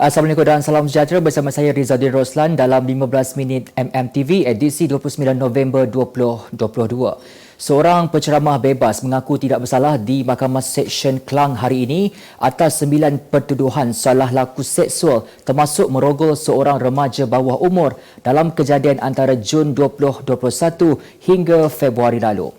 Assalamualaikum dan salam sejahtera, bersama saya Rizadin Roslan dalam 15 minit MMTV edisi 29 November 2022. Seorang penceramah bebas mengaku tidak bersalah di Mahkamah Seksyen Klang hari ini atas 9 pertuduhan salah laku seksual termasuk merogol seorang remaja bawah umur dalam kejadian antara Jun 2021 hingga Februari lalu.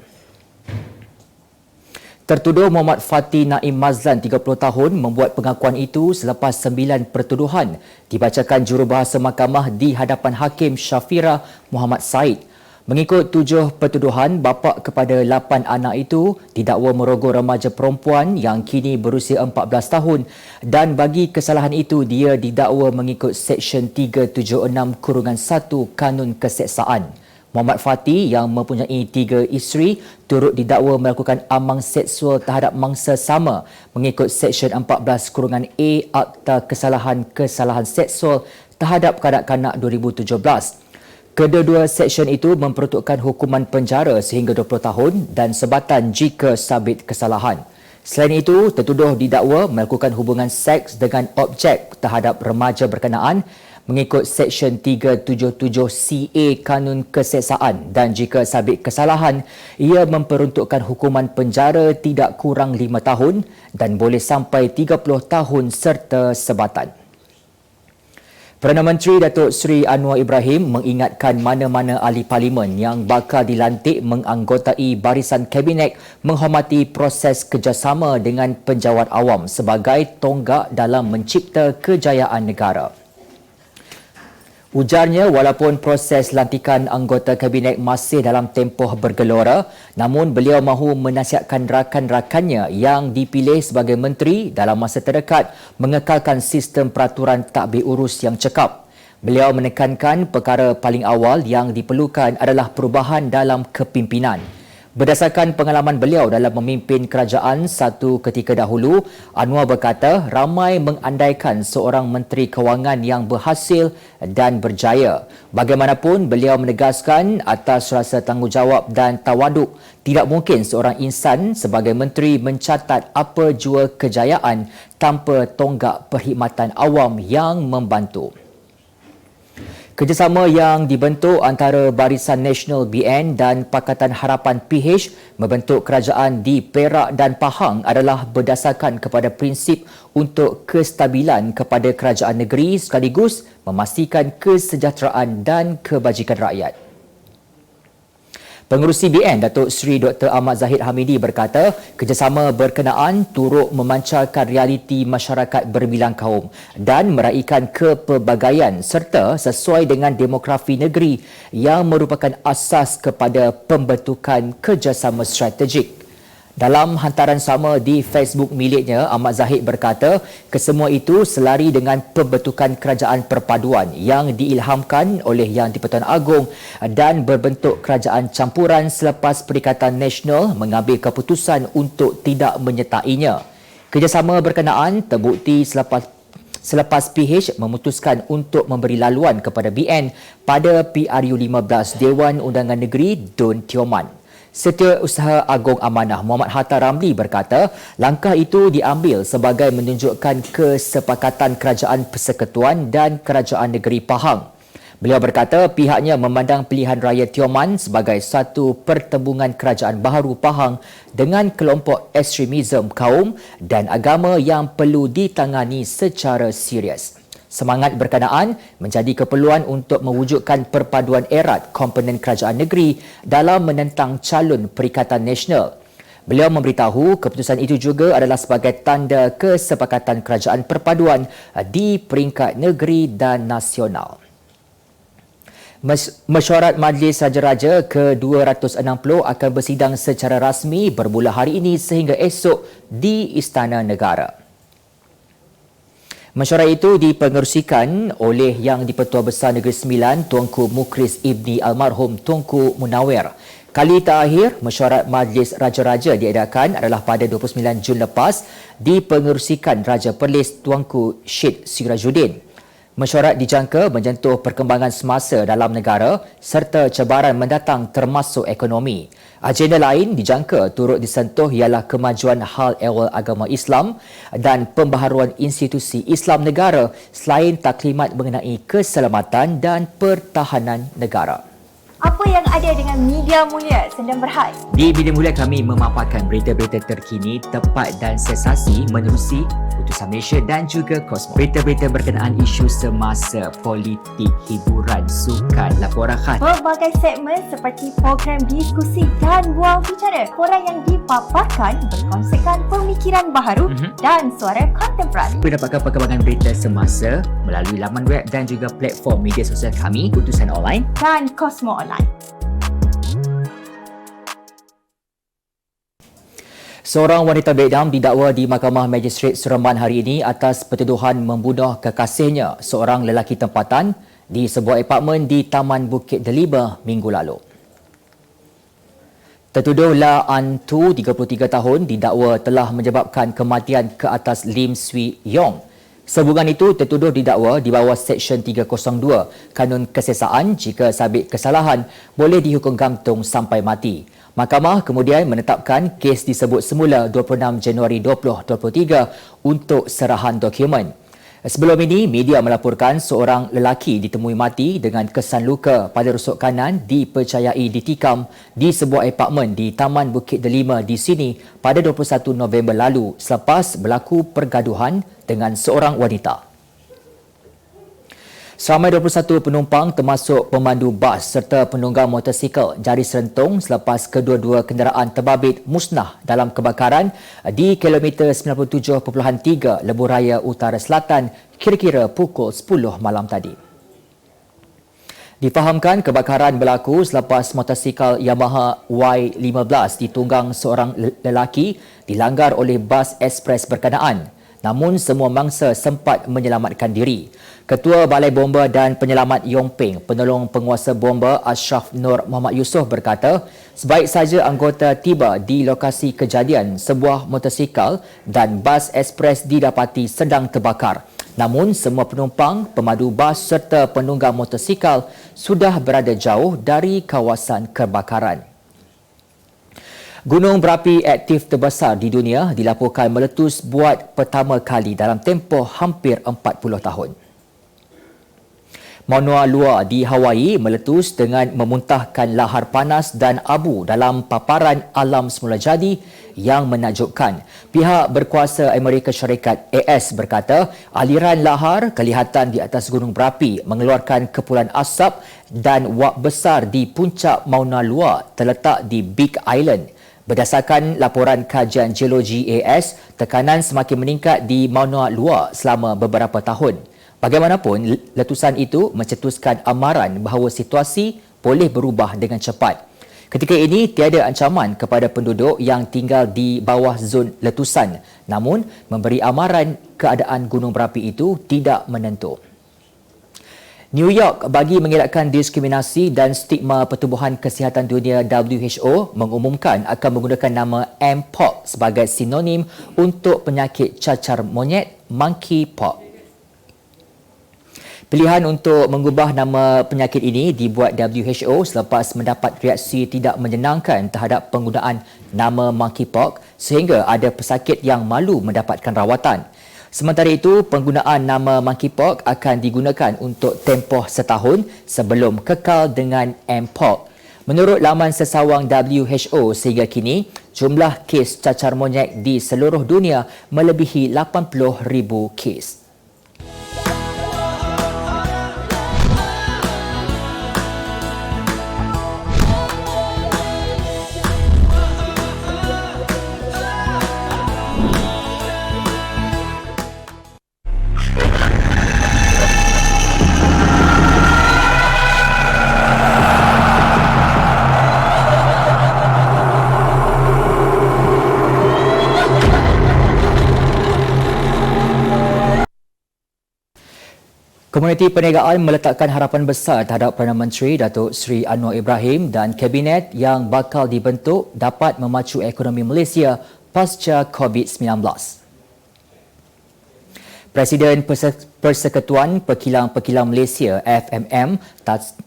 Tertuduh Muhammad Fatih Naim Mazlan, 30 tahun, membuat pengakuan itu selepas 9 pertuduhan dibacakan jurubahasa mahkamah di hadapan Hakim Syafira Muhammad Said. Mengikut 7 pertuduhan, bapa kepada 8 anak itu didakwa merogol remaja perempuan yang kini berusia 14 tahun dan bagi kesalahan itu dia didakwa mengikut Seksyen 376-1 Kanun Keseksaan. Muhammad Fatih yang mempunyai 3 isteri turut didakwa melakukan amang seksual terhadap mangsa sama mengikut Seksyen 14-A Akta Kesalahan Seksual terhadap Kanak-kanak 2017. Kedua-dua seksyen itu memperuntukkan hukuman penjara sehingga 20 tahun dan sebatan jika sabit kesalahan. Selain itu, tertuduh didakwa melakukan hubungan seks dengan objek terhadap remaja berkenaan mengikut Seksyen 377CA Kanun Keseksaan dan jika sabit kesalahan, ia memperuntukkan hukuman penjara tidak kurang 5 tahun dan boleh sampai 30 tahun serta sebatan. Perdana Menteri Datuk Seri Anwar Ibrahim mengingatkan mana-mana ahli parlimen yang bakal dilantik menganggotai barisan kabinet menghormati proses kerjasama dengan penjawat awam sebagai tonggak dalam mencipta kejayaan negara. Ujarnya, walaupun proses lantikan anggota kabinet masih dalam tempoh bergelora, namun beliau mahu menasihatkan rakan-rakannya yang dipilih sebagai menteri dalam masa terdekat mengekalkan sistem peraturan tadbir urus yang cekap. Beliau menekankan perkara paling awal yang diperlukan adalah perubahan dalam kepimpinan. Berdasarkan pengalaman beliau dalam memimpin kerajaan satu ketika dahulu, Anwar berkata ramai mengandaikan seorang menteri kewangan yang berhasil dan berjaya. Bagaimanapun, beliau menegaskan atas rasa tanggungjawab dan tawaduk, tidak mungkin seorang insan sebagai menteri mencatat apa jua kejayaan tanpa tonggak perkhidmatan awam yang membantu. Kerjasama yang dibentuk antara Barisan Nasional BN dan Pakatan Harapan PH membentuk kerajaan di Perak dan Pahang adalah berdasarkan kepada prinsip untuk kestabilan kepada kerajaan negeri sekaligus memastikan kesejahteraan dan kebajikan rakyat. Pengerusi BN Datuk Seri Dr. Ahmad Zahid Hamidi berkata kerjasama berkenaan turut memancarkan realiti masyarakat berbilang kaum dan meraihkan kepelbagaian serta sesuai dengan demografi negeri yang merupakan asas kepada pembentukan kerjasama strategik. Dalam hantaran sama di Facebook miliknya, Ahmad Zahid berkata kesemua itu selari dengan pembentukan kerajaan perpaduan yang diilhamkan oleh Yang di-Pertuan Agong dan berbentuk kerajaan campuran selepas Perikatan Nasional mengambil keputusan untuk tidak menyertainya. Kerjasama berkenaan terbukti selepas PH memutuskan untuk memberi laluan kepada BN pada PRU 15 Dewan Undangan Negeri Dun Tioman. Setiausaha Agong Amanah Muhammad Hatta Ramli berkata langkah itu diambil sebagai menunjukkan kesepakatan Kerajaan Persekutuan dan Kerajaan Negeri Pahang. Beliau berkata pihaknya memandang pilihan raya Tioman sebagai satu pertembungan kerajaan baharu Pahang dengan kelompok ekstremisme kaum dan agama yang perlu ditangani secara serius. Semangat berkenaan menjadi keperluan untuk mewujudkan perpaduan erat komponen kerajaan negeri dalam menentang calon Perikatan Nasional. Beliau memberitahu keputusan itu juga adalah sebagai tanda kesepakatan kerajaan perpaduan di peringkat negeri dan nasional. Mesyuarat Majlis Raja-Raja ke-260 akan bersidang secara rasmi bermula hari ini sehingga esok di Istana Negara. Mesyuarat itu dipengerusikan oleh Yang di-Pertua Besar Negeri Sembilan Tuanku Mukris Ibni Almarhum Tuanku Munawir. Kali terakhir mesyuarat Majlis Raja-Raja diadakan adalah pada 29 Jun lepas dipengerusikan Raja Perlis Tuanku Syed Sirajuddin. Mesyuarat dijangka menyentuh perkembangan semasa dalam negara serta cabaran mendatang termasuk ekonomi. Agenda lain dijangka turut disentuh ialah kemajuan hal ehwal agama Islam dan pembaharuan institusi Islam negara selain taklimat mengenai keselamatan dan pertahanan negara. Apa yang ada dengan Media Mulia Sendang Berhad? Di Media Mulia kami memaparkan berita-berita terkini, tepat dan sensasi menerusi Putusan Malaysia dan juga Kosmos. Berita-berita berkenaan isu semasa, politik, hiburan, sukan, laporan khas. Pelbagai segmen seperti program diskusi dan bual bicara. Korang yang dipaparkan berkongsikan pemikiran baharu dan suara kontemporari. Mendapatkan perkembangan berita semasa melalui laman web dan juga platform media sosial kami, Putusan Online dan Kosmo Online. Seorang wanita Vietnam didakwa di Mahkamah Magistrate Seremban hari ini atas pertuduhan membunuh kekasihnya, seorang lelaki tempatan, di sebuah apartmen di Taman Bukit Delima minggu lalu. Tertuduh La An Tu, 33 tahun, didakwa telah menyebabkan kematian ke atas Lim Swee Yong. Sehubungan itu, tertuduh didakwa di bawah Seksyen 302 Kanun Kesesaan jika sabit kesalahan boleh dihukum gantung sampai mati. Mahkamah kemudian menetapkan kes disebut semula 26 Januari 2023 untuk serahan dokumen. Sebelum ini, media melaporkan seorang lelaki ditemui mati dengan kesan luka pada rusuk kanan dipercayai ditikam di sebuah apartmen di Taman Bukit Delima di sini pada 21 November lalu selepas berlaku pergaduhan dengan seorang wanita. Seramai 21 penumpang termasuk pemandu bas serta penunggang motosikal jari serentung selepas kedua-dua kenderaan terbabit musnah dalam kebakaran di kilometer 97.3 Lebuh Raya Utara Selatan kira-kira pukul 10 malam tadi. Difahamkan kebakaran berlaku selepas motosikal Yamaha Y15 ditunggang seorang lelaki dilanggar oleh bas ekspres berkenaan. Namun semua mangsa sempat menyelamatkan diri. Ketua Balai Bomba dan Penyelamat Yong Ping, penolong penguasa bomba Ashraf Nur Muhammad Yusof berkata, sebaik saja anggota tiba di lokasi kejadian, sebuah motosikal dan bas ekspres didapati sedang terbakar. Namun semua penumpang, pemandu bas serta penunggang motosikal sudah berada jauh dari kawasan kebakaran. Gunung berapi aktif terbesar di dunia dilaporkan meletus buat pertama kali dalam tempoh hampir 40 tahun. Mauna Loa di Hawaii meletus dengan memuntahkan lahar panas dan abu dalam paparan alam semula jadi yang menakjubkan. Pihak berkuasa Amerika Syarikat AS berkata aliran lahar kelihatan di atas gunung berapi mengeluarkan kepulan asap dan wak besar di puncak Mauna Loa terletak di Big Island. Berdasarkan laporan kajian geologi AS, tekanan semakin meningkat di Mauna Loa selama beberapa tahun. Bagaimanapun, letusan itu mencetuskan amaran bahawa situasi boleh berubah dengan cepat. Ketika ini, tiada ancaman kepada penduduk yang tinggal di bawah zon letusan. Namun, memberi amaran keadaan gunung berapi itu tidak menentu. New York bagi mengelakkan diskriminasi dan stigma Pertubuhan Kesihatan Dunia WHO mengumumkan akan menggunakan nama Mpox sebagai sinonim untuk penyakit cacar monyet monkeypox. Pilihan untuk mengubah nama penyakit ini dibuat WHO selepas mendapat reaksi tidak menyenangkan terhadap penggunaan nama monkeypox sehingga ada pesakit yang malu mendapatkan rawatan. Sementara itu, penggunaan nama monkeypox akan digunakan untuk tempoh setahun sebelum kekal dengan Mpox. Menurut laman sesawang WHO sehingga kini, jumlah kes cacar monyet di seluruh dunia melebihi 80,000 kes. Komuniti Perniagaan meletakkan harapan besar terhadap Perdana Menteri Datuk Seri Anwar Ibrahim dan Kabinet yang bakal dibentuk dapat memacu ekonomi Malaysia pasca COVID-19. Presiden Persekutuan Pekilang-Pekilang Malaysia FMM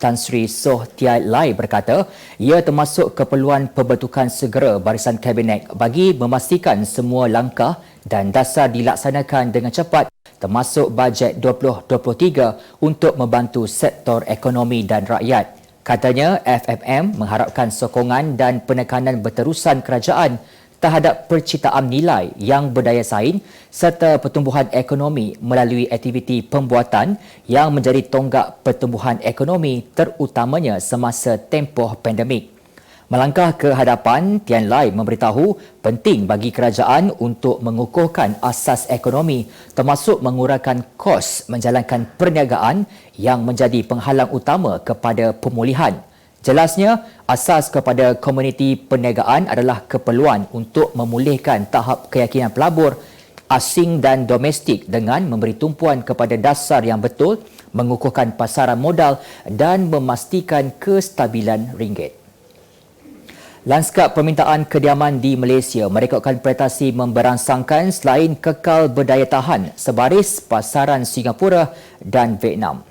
Tan Sri Soh Tiai Lai berkata ia termasuk keperluan pembentukan segera barisan kabinet bagi memastikan semua langkah dan dasar dilaksanakan dengan cepat termasuk bajet 2023 untuk membantu sektor ekonomi dan rakyat. Katanya FMM mengharapkan sokongan dan penekanan berterusan kerajaan terhadap perciptaan nilai yang berdaya saing serta pertumbuhan ekonomi melalui aktiviti pembuatan yang menjadi tonggak pertumbuhan ekonomi terutamanya semasa tempoh pandemik. Melangkah ke hadapan, Tian Lai memberitahu penting bagi kerajaan untuk mengukuhkan asas ekonomi termasuk mengurangkan kos menjalankan perniagaan yang menjadi penghalang utama kepada pemulihan. Jelasnya, asas kepada komuniti perniagaan adalah keperluan untuk memulihkan tahap keyakinan pelabur asing dan domestik dengan memberi tumpuan kepada dasar yang betul, mengukuhkan pasaran modal dan memastikan kestabilan ringgit. Lanskap permintaan kediaman di Malaysia merekodkan prestasi memberangsangkan selain kekal berdaya tahan sebaris pasaran Singapura dan Vietnam.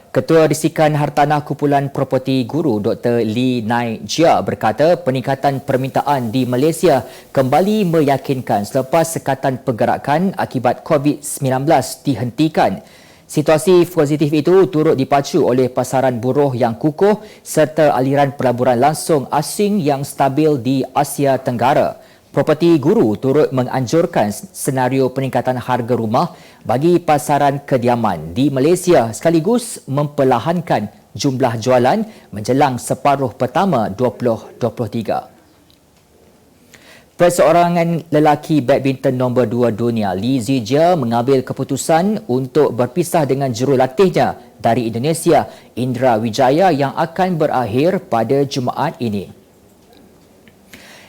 Ketua Risikan Hartanah Kumpulan Properti Guru Dr. Lee Nai Jia berkata peningkatan permintaan di Malaysia kembali meyakinkan selepas sekatan pergerakan akibat COVID-19 dihentikan. Situasi positif itu turut dipacu oleh pasaran buruh yang kukuh serta aliran pelaburan langsung asing yang stabil di Asia Tenggara. Properti Guru turut menganjurkan senario peningkatan harga rumah bagi pasaran kediaman di Malaysia sekaligus memperlahankan jumlah jualan menjelang separuh pertama 2023. Perseorangan lelaki badminton nombor 2 dunia Lee Zijia mengambil keputusan untuk berpisah dengan jurulatihnya dari Indonesia Indra Wijaya yang akan berakhir pada Jumaat ini.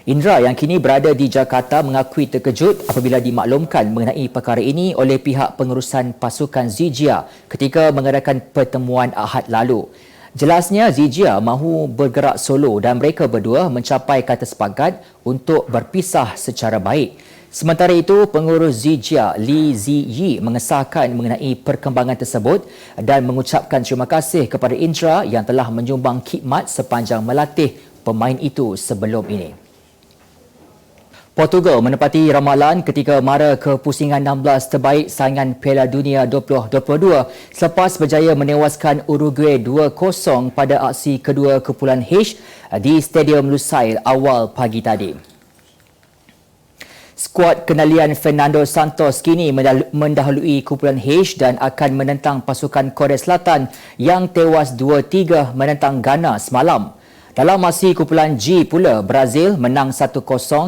Indra yang kini berada di Jakarta mengakui terkejut apabila dimaklumkan mengenai perkara ini oleh pihak pengurusan pasukan Zijia ketika mengadakan pertemuan Ahad lalu. Jelasnya Zijia mahu bergerak solo dan mereka berdua mencapai kata sepakat untuk berpisah secara baik. Sementara itu, pengurus Zijia Lee Ziyi mengesahkan mengenai perkembangan tersebut dan mengucapkan terima kasih kepada Indra yang telah menyumbang khidmat sepanjang melatih pemain itu sebelum ini. Portugal menepati ramalan ketika mara ke pusingan 16 terbaik saingan Piala Dunia 2022 selepas berjaya menewaskan Uruguay 2-0 pada aksi kedua kumpulan H di Stadium Lusail awal pagi tadi. Skuad kenalian Fernando Santos kini mendahului kumpulan H dan akan menentang pasukan Korea Selatan yang tewas 2-3 menentang Ghana semalam. Dalam aksi kumpulan G pula, Brazil menang 1-0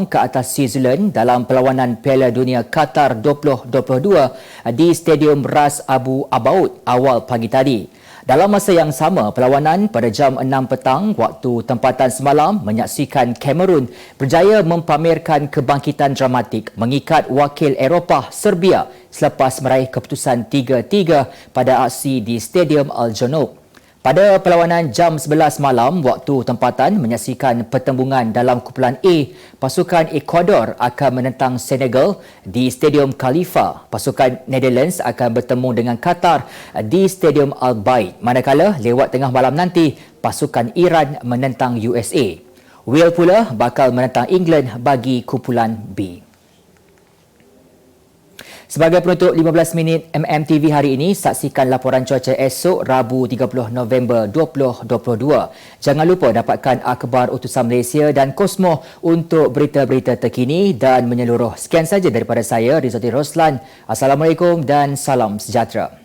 ke atas Switzerland dalam perlawanan Piala Dunia Qatar 2022 di Stadium Ras Abu Abaud awal pagi tadi. Dalam masa yang sama, perlawanan pada jam 6 petang waktu tempatan semalam menyaksikan Cameroon berjaya mempamerkan kebangkitan dramatik mengikat wakil Eropah Serbia selepas meraih keputusan 3-3 pada aksi di Stadium Al-Janoub. Pada perlawanan jam 11 malam waktu tempatan menyaksikan pertembungan dalam kumpulan A, pasukan Ecuador akan menentang Senegal di Stadium Khalifa. Pasukan Netherlands akan bertemu dengan Qatar di Stadium Al Bayt. Manakala lewat tengah malam nanti, pasukan Iran menentang USA. Wales pula bakal menentang England bagi kumpulan B. Sebagai penutup 15 minit MMTV hari ini, saksikan laporan cuaca esok Rabu 30 November 2022. Jangan lupa dapatkan akhbar utusan Malaysia dan Kosmo untuk berita-berita terkini dan menyeluruh. Sekian saja daripada saya, Rizati Roslan. Assalamualaikum dan salam sejahtera.